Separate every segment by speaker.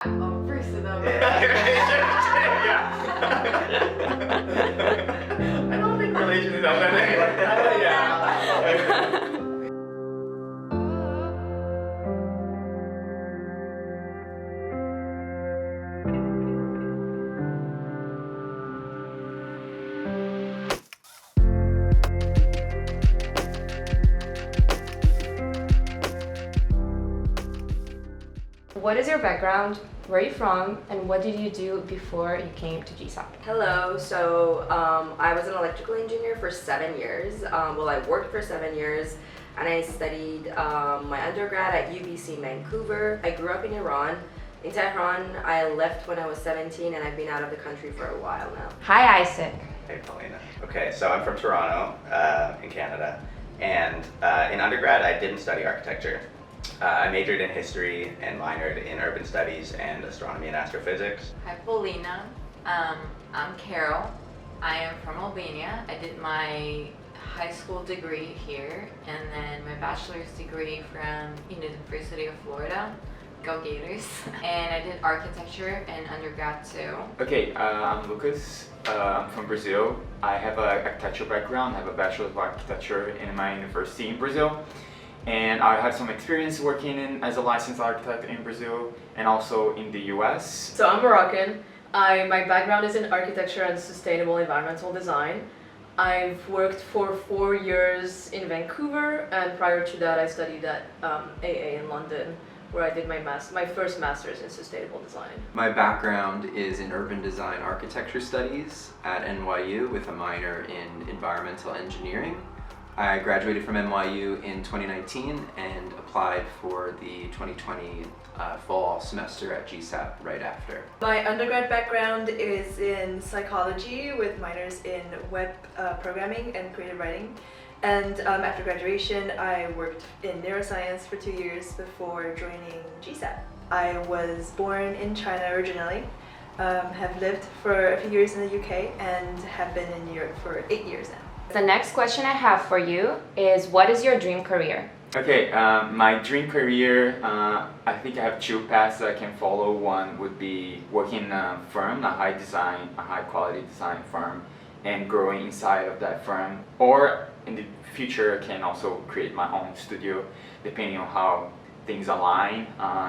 Speaker 1: Personal.
Speaker 2: Yeah. I don't think religion is that thing. Yeah.
Speaker 3: What is your background? Where are you from? And what did you do before you came to GSAPP?
Speaker 1: Hello, so I was an electrical engineer for 7 years. I worked for 7 years and I studied my undergrad at UBC in Vancouver. I grew up in Iran. In Tehran, I left when I was 17 and I've been out of the country for a while now.
Speaker 3: Hi, Isaac.
Speaker 2: Hey, Paulina. Okay, so I'm from Toronto, in Canada, and in undergrad I didn't study architecture. I majored in history and minored in urban studies and astronomy and astrophysics.
Speaker 4: Hi Paulina, I'm Kerol. I am from Albania. I did my high school degree here and then my bachelor's degree from University of Florida. Go Gators. And I did architecture in undergrad too.
Speaker 5: Okay, I'm Lucas. I'm from Brazil. I have an architecture background. I have a Bachelor of Architecture in my university in Brazil. And I had some experience working as a licensed architect in Brazil and also in the US.
Speaker 6: So I'm Moroccan. My background is in architecture and sustainable environmental design. I've worked for 4 years in Vancouver, and prior to that I studied at AA in London, where I did my first master's in sustainable design.
Speaker 7: My background is in urban design architecture studies at NYU with a minor in environmental engineering. I graduated from NYU in 2019 and applied for the 2020 fall semester at GSAPP right after.
Speaker 8: My undergrad background is in psychology with minors in web programming and creative writing. And after graduation, I worked in neuroscience for 2 years before joining GSAPP. I was born in China originally, have lived for a few years in the UK, and have been in New York for 8 years now.
Speaker 3: The next question I have for you is, what is your dream career?
Speaker 5: Okay, my dream career, I think I have two paths that I can follow. One would be working in a firm, a high quality design firm, and growing inside of that firm. Or in the future, I can also create my own studio, depending on how things align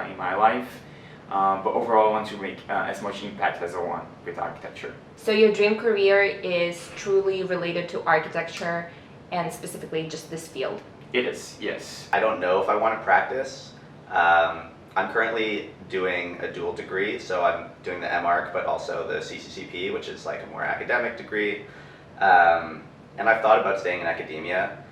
Speaker 5: in my life. But overall, I want to make as much impact as I want with architecture.
Speaker 3: So your dream career is truly related to architecture and specifically just this field?
Speaker 5: It is, yes.
Speaker 2: I don't know if I want to practice. I'm currently doing a dual degree, so I'm doing the M.Arch but also the CCCP, which is like a more academic degree. And I've thought about staying in academia,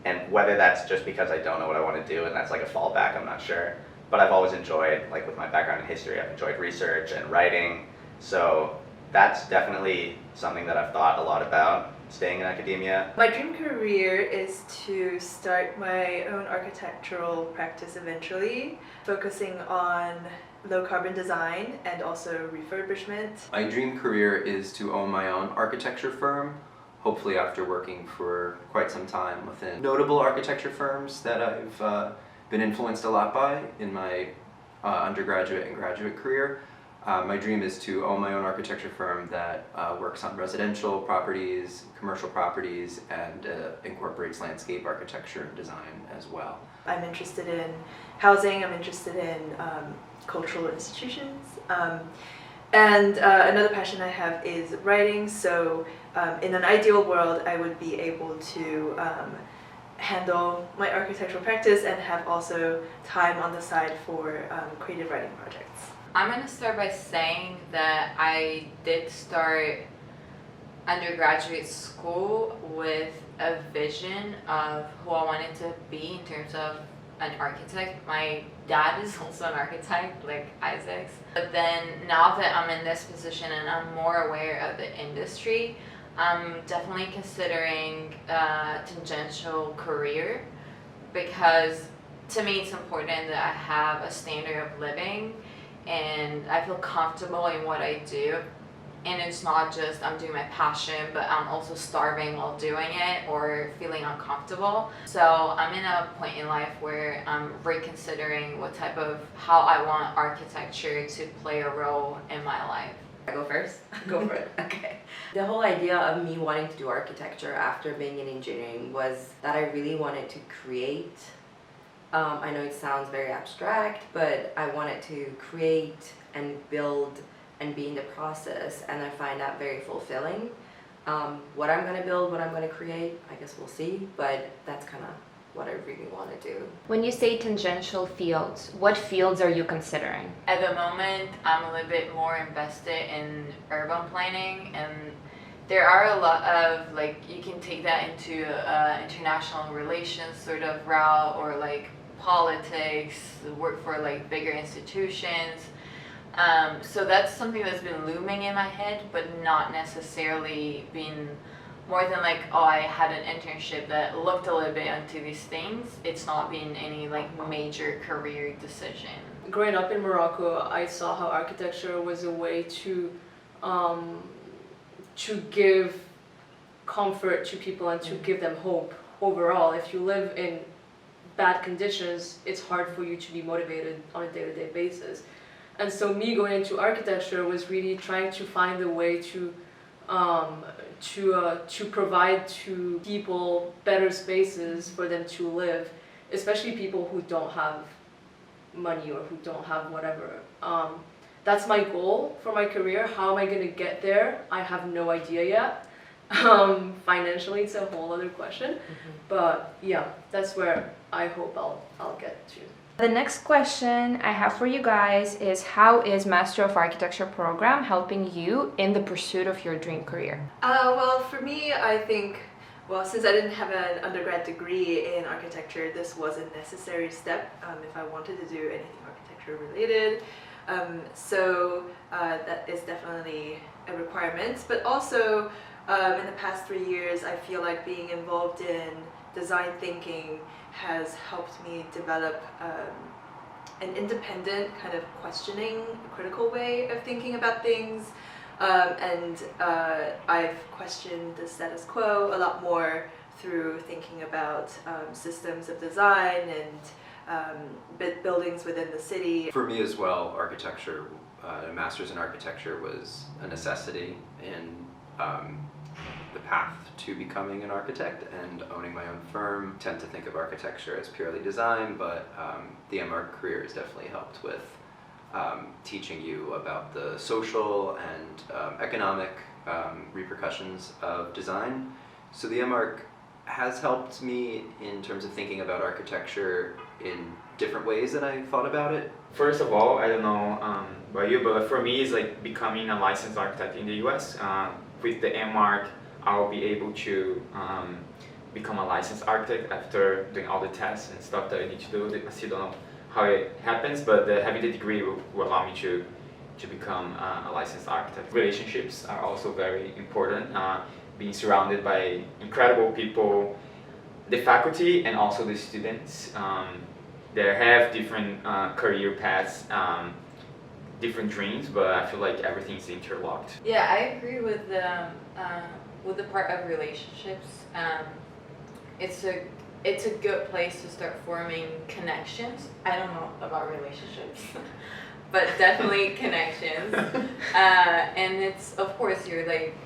Speaker 2: and whether that's just because I don't know what I want to do and that's like a fallback, I'm not sure. But I've always enjoyed, like with my background in history, I've enjoyed research and writing. So that's definitely something that I've thought a lot about, staying in academia.
Speaker 8: My dream career is to start my own architectural practice eventually, focusing on low carbon design and also refurbishment.
Speaker 7: My dream career is to own my own architecture firm, hopefully after working for quite some time within notable architecture firms that I've been influenced a lot by in my undergraduate and graduate career. My dream is to own my own architecture firm that works on residential properties, commercial properties, and incorporates landscape architecture and design as well.
Speaker 8: I'm interested in housing, I'm interested in cultural institutions, and another passion I have is writing. So in an ideal world, I would be able to handle my architectural practice and have also time on the side for creative writing projects.
Speaker 4: I'm going to start by saying that I did start undergraduate school with a vision of who I wanted to be in terms of an architect. My dad is also an architect, like Isaac's. But then now that I'm in this position and I'm more aware of the industry, I'm definitely considering a tangential career, because to me it's important that I have a standard of living and I feel comfortable in what I do. and it's not just I'm doing my passion, but I'm also starving while doing it or feeling uncomfortable. So I'm in a point in life where I'm reconsidering how I want architecture to play a role in my life.
Speaker 1: I go first?
Speaker 6: Go for it.
Speaker 1: Okay. The whole idea of me wanting to do architecture after being in engineering was that I really wanted to create. I know it sounds very abstract, but I wanted to create and build and be in the process, and I find that very fulfilling. What I'm going to build, what I'm going to create, I guess we'll see, but that's kind of what I really want to do.
Speaker 3: When you say tangential fields, what fields are you considering?
Speaker 4: At the moment, I'm a little bit more invested in urban planning, and there are a lot of, like, you can take that into international relations sort of route, or like politics, work for like bigger institutions. So that's something that's been looming in my head, but not necessarily been more than like, oh, I had an internship that looked a little bit into these things. It's not been any like major career decision.
Speaker 6: Growing up in Morocco, I saw how architecture was a way to give comfort to people and to give them hope. Overall, if you live in bad conditions, it's hard for you to be motivated on a day-to-day basis. And so me going into architecture was really trying to find a way to provide to people better spaces for them to live, especially people who don't have money or who don't have whatever. That's my goal for my career. How am I going to get there? I have no idea yet. Financially, it's a whole other question. But yeah, that's where I hope I'll get to.
Speaker 3: The next question I have for you guys is, how is Master of Architecture program helping you in the pursuit of your dream career?
Speaker 8: Well, for me, I think, since I didn't have an undergrad degree in architecture, this was a necessary step if I wanted to do anything architecture related. So that is definitely a requirement. But also, in the past 3 years, I feel like being involved in design thinking has helped me develop an independent kind of questioning, critical way of thinking about things. And I've questioned the status quo a lot more through thinking about systems of design and buildings within the city.
Speaker 7: For me as well, architecture, a master's in architecture was a necessity in the path to becoming an architect and owning my own firm. I tend to think of architecture as purely design, but the M.Arch career has definitely helped with teaching you about the social and economic repercussions of design. So the M.Arch has helped me in terms of thinking about architecture in different ways than I thought about it.
Speaker 5: First of all, I don't know about you, but for me, it's like becoming a licensed architect in the US. With the M.Arch, I'll be able to become a licensed architect after doing all the tests and stuff that I need to do. I still don't know how it happens, but having the degree will allow me to become a licensed architect. Relationships are also very important. Being surrounded by incredible people, the faculty and also the students that have different career paths, different dreams, but I feel like everything's interlocked.
Speaker 4: Yeah, I agree with the part of relationships. It's a good place to start forming connections. I don't know about relationships, but definitely connections. And it's, of course, you're like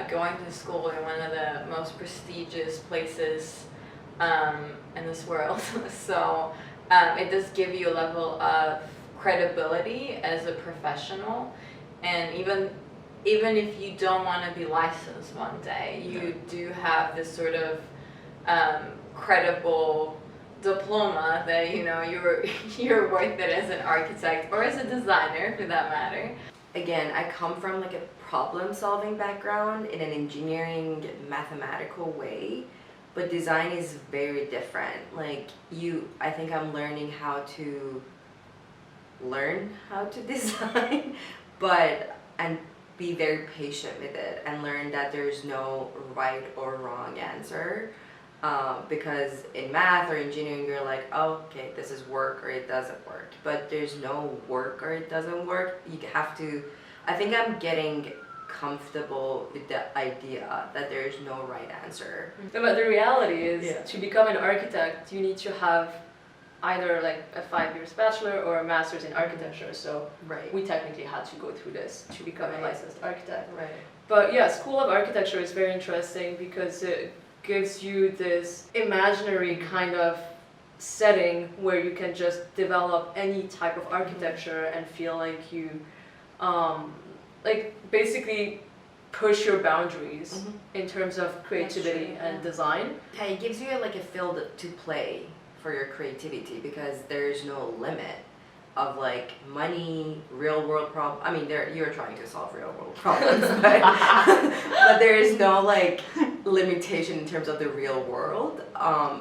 Speaker 4: going to school in one of the most prestigious places in this world. So it does give you a level of credibility as a professional, and even if you don't want to be licensed one day, you do have this sort of credible diploma that you're worth it as an architect or as a designer for that matter.
Speaker 1: Again, I come from like a problem-solving background in an engineering mathematical way, but design is very different. Like I think I'm learning how to design, and be very patient with it and learn that there's no right or wrong answer. Because in math or engineering, you're like, oh, okay, this is work or it doesn't work. But there's no work or it doesn't work. You have to, I think I'm getting comfortable with the idea that there is no right answer.
Speaker 6: But the reality is,
Speaker 1: Yeah.
Speaker 6: to become an architect, you need to have either like a 5 years bachelor or a master's in architecture. So
Speaker 1: Right.
Speaker 6: we technically had to go through this to become a licensed architect.
Speaker 1: Right.
Speaker 6: But yeah, School of Architecture is very interesting because it gives you this imaginary kind of setting where you can just develop any type of architecture and feel like you like basically push your boundaries in terms of creativity
Speaker 1: true,
Speaker 6: and
Speaker 1: yeah.
Speaker 6: design.
Speaker 1: Yeah, it gives you like a field to play for your creativity because there's no limit of like money, real world problem. I mean, you're trying to solve real world problems, but there is no like limitation in terms of the real world.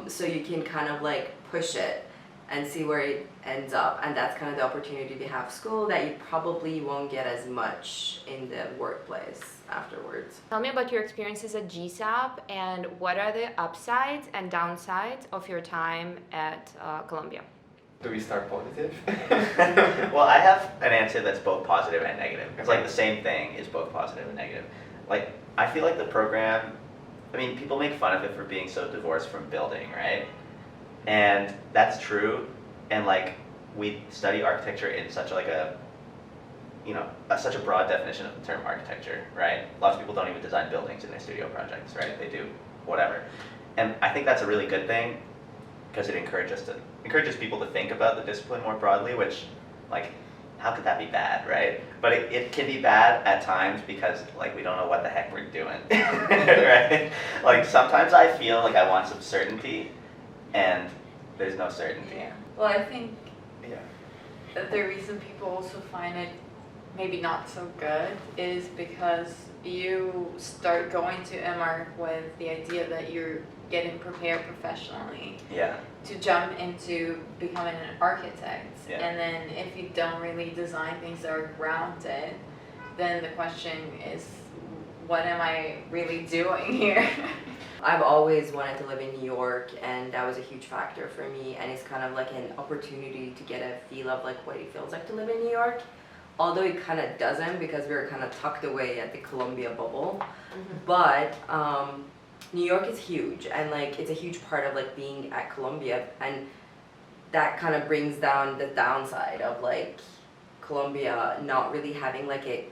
Speaker 1: So you can kind of like push it and see where it ends up, and that's kind of the opportunity to have school that you probably won't get as much in the workplace afterwards.
Speaker 3: Tell me about your experiences at GSAPP and what are the upsides and downsides of your time at Columbia?
Speaker 5: Do we start positive?
Speaker 2: Well, I have an answer that's both positive and negative. It's like the same thing is both positive and negative. Like, I feel like the program, I mean, people make fun of it for being so divorced from building, right? And that's true. And like, we study architecture in such like a, such a broad definition of the term architecture, right? Lots of people don't even design buildings in their studio projects, right? They do whatever. And I think that's a really good thing because it encourages people to think about the discipline more broadly, which, like, how could that be bad, right? But it can be bad at times because, like, we don't know what the heck we're doing, right? Like, sometimes I feel like I want some certainty, and there's no certainty.
Speaker 4: Yeah. Well, I think
Speaker 2: Yeah.
Speaker 4: that the reason people also find it maybe not so good is because you start going to M.Arch with the idea that you're getting prepared professionally
Speaker 2: Yeah.
Speaker 4: to jump into becoming an architect.
Speaker 2: Yeah.
Speaker 4: And then if you don't really design things that are grounded, then the question is, what am I really doing here?
Speaker 1: I've always wanted to live in New York, and that was a huge factor for me, and it's kind of like an opportunity to get a feel of like what it feels like to live in New York, although it kind of doesn't because we were kind of tucked away at the Columbia bubble. But New York is huge, and like it's a huge part of like being at Columbia, and that kind of brings down the downside of like Columbia not really having like a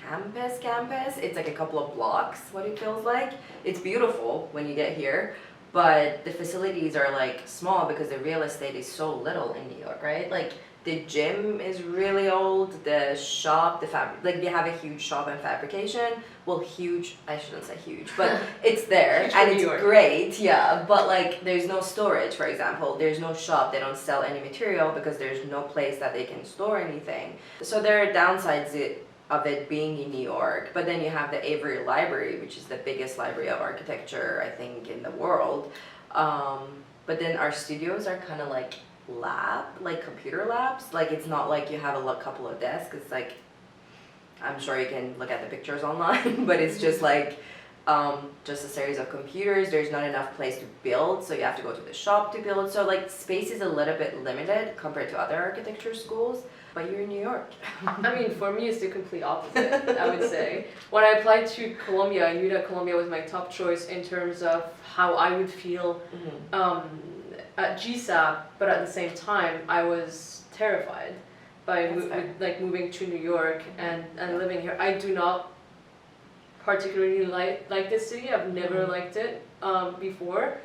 Speaker 1: campus. It's like a couple of blocks, what it feels like. It's beautiful when you get here, but the facilities are like small because the real estate is so little in New York, right? Like the gym is really old, the shop, like they have a huge shop and fabrication. Well, huge, I shouldn't say huge, but it's there
Speaker 6: Huge for
Speaker 1: and
Speaker 6: New
Speaker 1: it's
Speaker 6: York.
Speaker 1: great, yeah. But like there's no storage, for example. There's no shop, they don't sell any material because there's no place that they can store anything. So there are downsides of it being in New York, but then you have the Avery Library, which is the biggest library of architecture, I think, in the world. But then our studios are kind of like computer labs. Like it's not like you have a couple of desks. It's like, I'm sure you can look at the pictures online, but it's just like just a series of computers. There's not enough place to build, so you have to go to the shop to build. So like space is a little bit limited compared to other architecture schools, but you're in New York.
Speaker 6: I mean, for me, it's the complete opposite, I would say. When I applied to Columbia, I knew that Columbia was my top choice in terms of how I would feel at GSAPP, but at the same time, I was terrified by moving to New York and living here. I do not particularly like this city. I've never liked it before.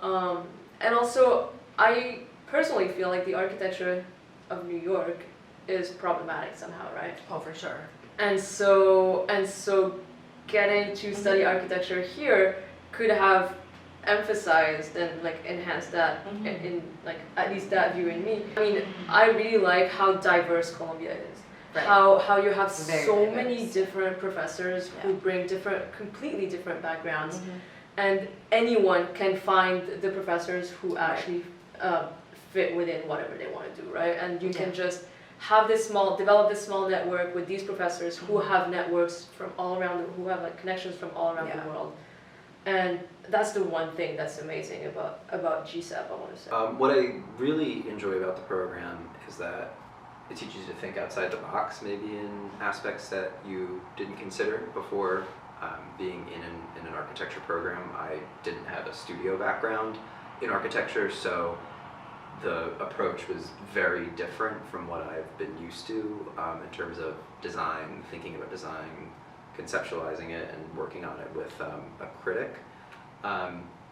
Speaker 6: And also, I personally feel like the architecture of New York is problematic somehow, right?
Speaker 1: Oh, for sure.
Speaker 6: And so getting to study architecture here could have emphasized and like enhanced that in like at least that view in me. I mean, I really like how diverse Columbia is.
Speaker 1: Right.
Speaker 6: How you have
Speaker 1: Very
Speaker 6: so
Speaker 1: diverse.
Speaker 6: many different professors who
Speaker 1: Yeah.
Speaker 6: bring completely different backgrounds, and anyone can find the professors who actually fit within whatever they want to do, right? And you can just have develop this small network with these professors who have networks from all around, who have like connections from all around the world. And that's the one thing that's amazing about GSAPP, I want to say.
Speaker 7: What I really enjoy about the program is that it teaches you to think outside the box, maybe in aspects that you didn't consider before. Being in an architecture program, I didn't have a studio background in architecture, so the approach was very different from what I've been used to in terms of design, thinking about design, conceptualizing it, and working on it with a critic.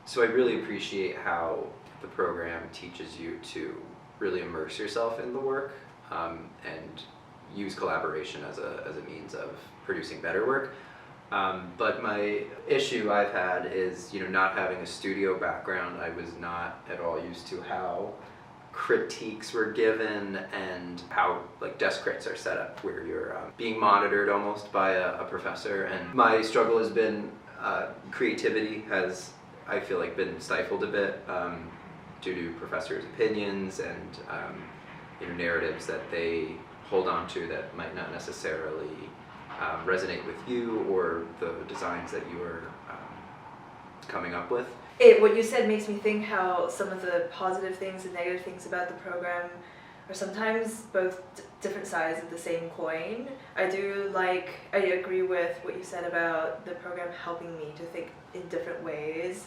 Speaker 7: So I really appreciate how the program teaches you to really immerse yourself in the work and use collaboration as a means of producing better work. But my issue I've had is, not having a studio background. I was not at all used to how critiques were given and how desk crits are set up, where you're being monitored almost by a professor. And my struggle has been creativity has, I feel like, been stifled a bit due to professors' opinions and narratives that they hold on to that might not necessarily resonate with you or the designs that you are coming up with.
Speaker 8: What you said makes me think how some of the positive things and negative things about the program are sometimes both different sides of the same coin. I agree with what you said about the program helping me to think in different ways,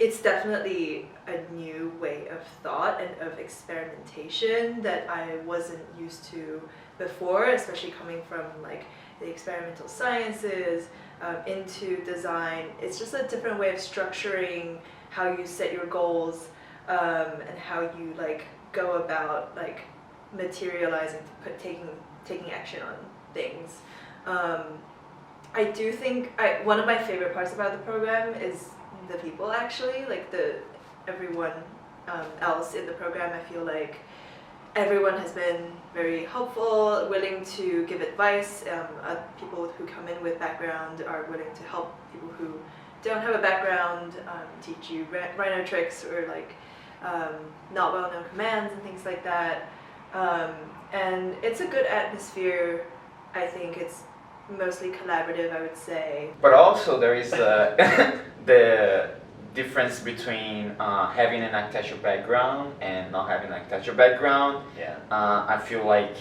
Speaker 8: it's definitely a new way of thought and of experimentation that I wasn't used to before, especially coming from the experimental sciences into design. It's just a different way of structuring how you set your goals and how you go about materializing, taking action on things. I do think one of my favorite parts about the program is the people, actually, everyone else in the program. I feel like everyone has been very helpful, willing to give advice. People who come in with background are willing to help people who don't have a background, teach you rhino tricks or not well-known commands and things like that. And it's a good atmosphere. I think it's mostly collaborative, I would say.
Speaker 5: But also there is the difference between having an architectural background and not having an architectural background.
Speaker 2: Yeah.
Speaker 5: I feel like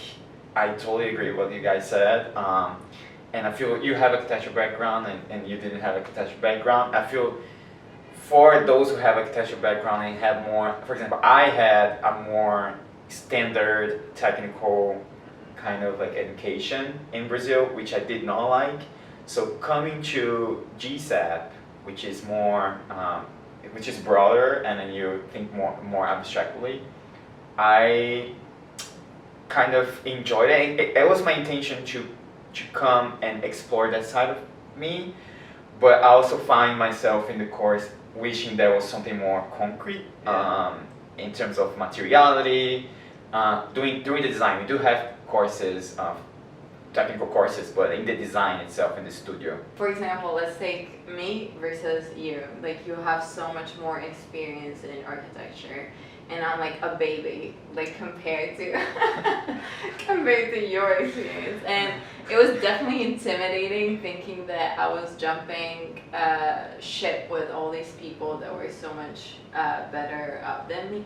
Speaker 5: I totally agree with what you guys said. And I feel you have architectural background and you didn't have architectural background. I feel for those who have architectural background and have more, for example, I had a more standard technical kind of education in Brazil, which I did not like. So coming to GSAPP, which is more, which is broader, and then you think more abstractly, I kind of enjoyed it. It was my intention to come and explore that side of me, but I also find myself in the course wishing there was something more concrete in terms of materiality. During the design, we do have courses, technical courses, but in the design itself in the studio.
Speaker 4: For example, let's take me versus you. You have so much more experience in architecture, and I'm a baby, compared to your experience. And it was definitely intimidating thinking that I was jumping ship with all these people that were so much better up than me,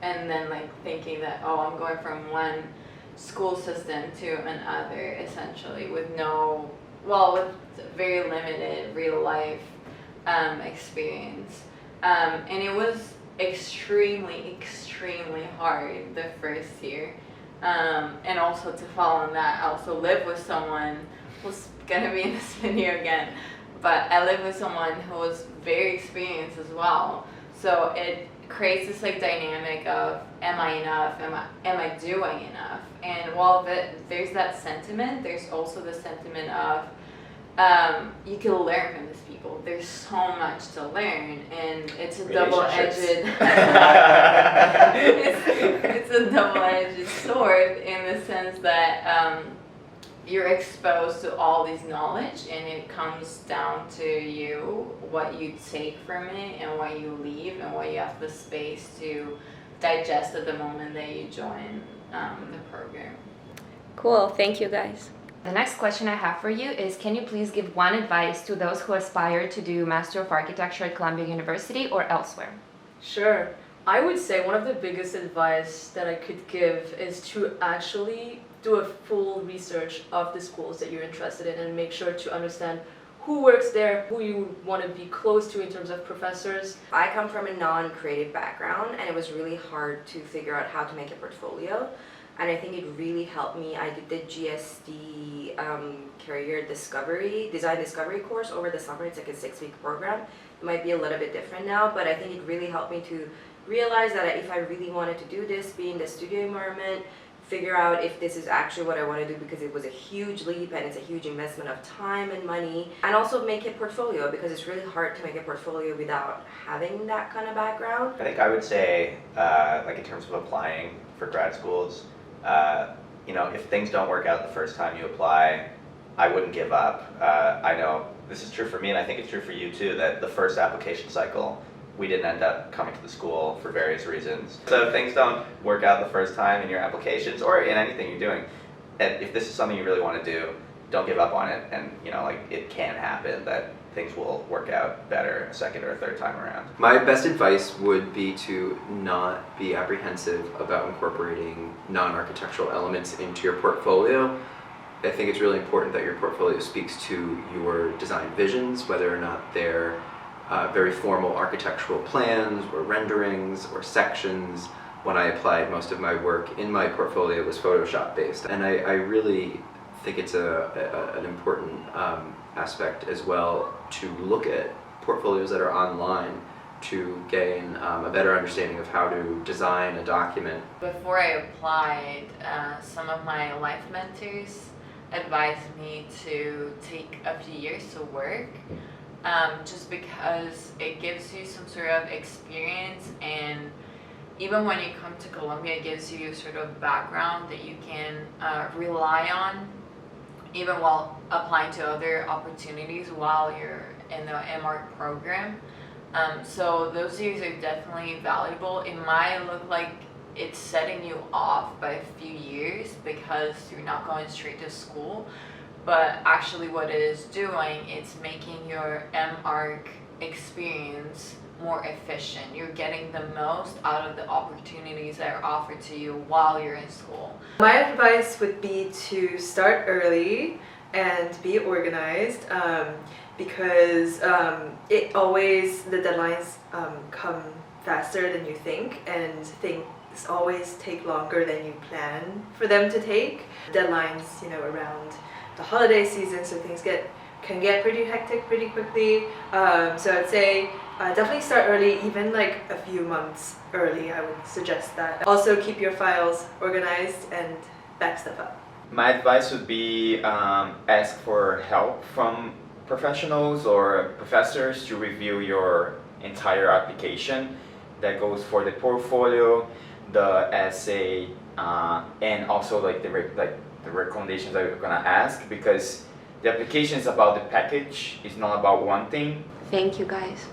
Speaker 4: and then thinking that, oh, I'm going from one school system to another, essentially, with very limited real life experience, and it was extremely hard the first year, and also to follow on that, I also live with someone who's gonna be in this video again, but I live with someone who was very experienced as well, so it creates this dynamic of, am I enough? Am I doing enough? And while there's that sentiment, there's also the sentiment of you can learn from these people. There's so much to learn, and it's a double-edged it's a double-edged sword in the sense that you're exposed to all this knowledge, and it comes down to you, what you take from it and what you leave, and what you have the space to digest at the moment that you join the program.
Speaker 3: Cool, thank you guys. The next question I have for you is, can you please give one advice to those who aspire to do Master of Architecture at Columbia University or elsewhere?
Speaker 8: Sure.
Speaker 6: I would say one of the biggest advice that I could give is to actually do a full research of the schools that you're interested in and make sure to understand who works there, who you want to be close to in terms of professors.
Speaker 1: I come from a non-creative background, and it was really hard to figure out how to make a portfolio. And I think it really helped me. I did the GSD Career Design Discovery course over the summer. It's like a 6-week program. It might be a little bit different now, but I think it really helped me to realize that if I really wanted to do this, be in the studio environment, figure out if this is actually what I want to do, because it was a huge leap and it's a huge investment of time and money, and also make a portfolio, because it's really hard to make a portfolio without having that kind of background.
Speaker 2: I think I would say, like in terms of applying for grad schools, you know, if things don't work out the first time you apply, I wouldn't give up. I know this is true for me, and I think it's true for you too, that the first application cycle, we didn't end up coming to the school for various reasons. So if things don't work out the first time in your applications or in anything you're doing, and if this is something you really want to do, don't give up on it. And you know, like, it can happen that things will work out better a second or a third time around.
Speaker 7: My best advice would be to not be apprehensive about incorporating non-architectural elements into your portfolio. I think it's really important that your portfolio speaks to your design visions, whether or not they're very formal architectural plans or renderings or sections. When I applied, most of my work in my portfolio was Photoshop based, and I really think it's an important aspect as well to look at portfolios that are online to gain a better understanding of how to design a document.
Speaker 4: Before I applied, some of my life mentors advised me to take a few years to work, just because it gives you some sort of experience, and even when you come to Colombia, it gives you sort of background that you can rely on even while applying to other opportunities while you're in the M.Arch program. So those years are definitely valuable. It might look like it's setting you off by a few years because you're not going straight to school, but actually what it is doing, it's making your M.Arch experience more efficient. You're getting the most out of the opportunities that are offered to you while you're in school.
Speaker 8: My advice would be to start early and be organized, because the deadlines come faster than you think, and things always take longer than you plan for them to take. Deadlines, you know, around the holiday season, so things can get pretty hectic pretty quickly. So I'd say definitely start early, even like a few months early. I would suggest that. Also keep your files organized and back stuff up.
Speaker 5: My advice would be ask for help from professionals or professors to review your entire application. That goes for the portfolio, the essay, and also like the recommendations that you're gonna ask, because the application is about the package, it's not about one thing.
Speaker 3: Thank you guys.